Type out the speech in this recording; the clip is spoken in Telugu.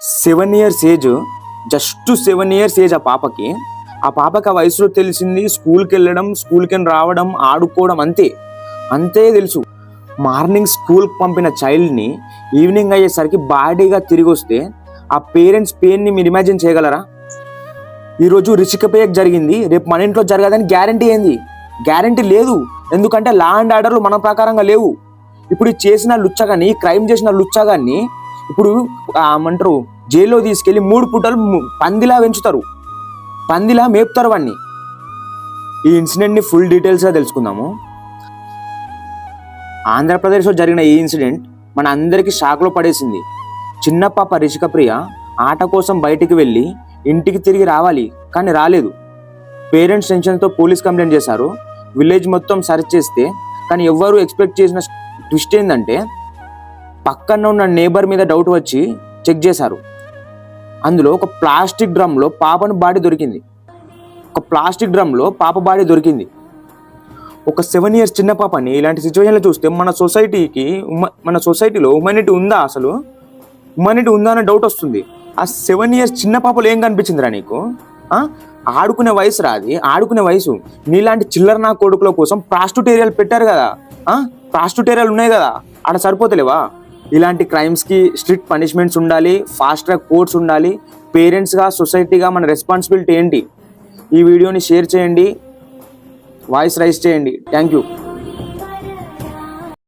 7 years age, just 7 years age ఆ పాపకి ఆ వయసులో తెలిసింది స్కూల్కి వెళ్ళడం, స్కూల్కి రావడం, ఆడుకోవడం, అంతే తెలుసు. మార్నింగ్ స్కూల్కి పంపిన చైల్డ్ని ఈవినింగ్ అయ్యేసరికి బాడీగా తిరిగి వస్తే ఆ పేరెంట్స్ పెయిన్ని మీరు ఇమాజిన్ చేయగలరా? ఈరోజు రిషికపేయకు జరిగింది, రేపు మన ఇంట్లో జరగదని గ్యారంటీ ఏంది? గ్యారంటీ లేదు. ఎందుకంటే లా అండ్ ఆర్డర్లు మన ప్రకారంగా లేవు. ఇప్పుడు చేసిన లుచ్చగాన్ని, క్రైమ్ చేసిన లుచ్చగాన్ని ఇప్పుడు ఏమంటారు, జైల్లో తీసుకెళ్ళి 3 పూటలు పందిలా పెంచుతారు, పందిలా మేపుతారు వాడిని. ఈ ఇన్సిడెంట్ని ఫుల్ డీటెయిల్స్గా తెలుసుకుందాము. ఆంధ్రప్రదేశ్లో జరిగిన ఈ ఇన్సిడెంట్ మన అందరికీ షాక్లో పడేసింది. చిన్న పాప రిషికప్రియ ఆట కోసం బయటికి వెళ్ళి ఇంటికి తిరిగి రావాలి, కానీ రాలేదు. పేరెంట్స్ టెన్షన్తో పోలీస్ కంప్లైంట్ చేశారు. విలేజ్ మొత్తం సర్చ్ చేస్తే కానీ ఎవ్వరూ ఎక్స్పెక్ట్ చేసిన ట్విస్ట్ ఏంటంటే పక్కన ఉన్న నేబర్ మీద డౌట్ వచ్చి చెక్ చేశారు. అందులో ఒక ప్లాస్టిక్ డ్రమ్లో పాప బాడీ దొరికింది. ఒక 7 years చిన్న పాపని ఇలాంటి సిచ్యువేషన్లో చూస్తే మన సొసైటీలో హ్యూమానిటీ ఉందా? అసలు హ్యూమానిటీ ఉందా అనే డౌట్ వస్తుంది. ఆ 7 years చిన్న పాపలో ఏం కనిపించిందిరా నీకు? ఆడుకునే వయసు రాది, ఆడుకునే వయసు. నీలాంటి చిల్లర నా కొడుకుల కోసం ప్రాస్టిట్యూటేరియాలు పెట్టారు కదా, ప్రాస్టిట్యూటేరియాలు ఉన్నాయి కదా, ఆడ సరిపోతలేవా? ఇలాంటి క్రైమ్స్కి స్ట్రిక్ట్ పనిష్మెంట్స్ ఉండాలి, ఫాస్ట్ ట్రాక్ కోర్ట్స్ ఉండాలి. పేరెంట్స్గా, సొసైటీగా మన రెస్పాన్సిబిలిటీ ఏంటి? ఈ వీడియోని షేర్ చేయండి, వాయిస్ రైజ్ చేయండి. Thank you.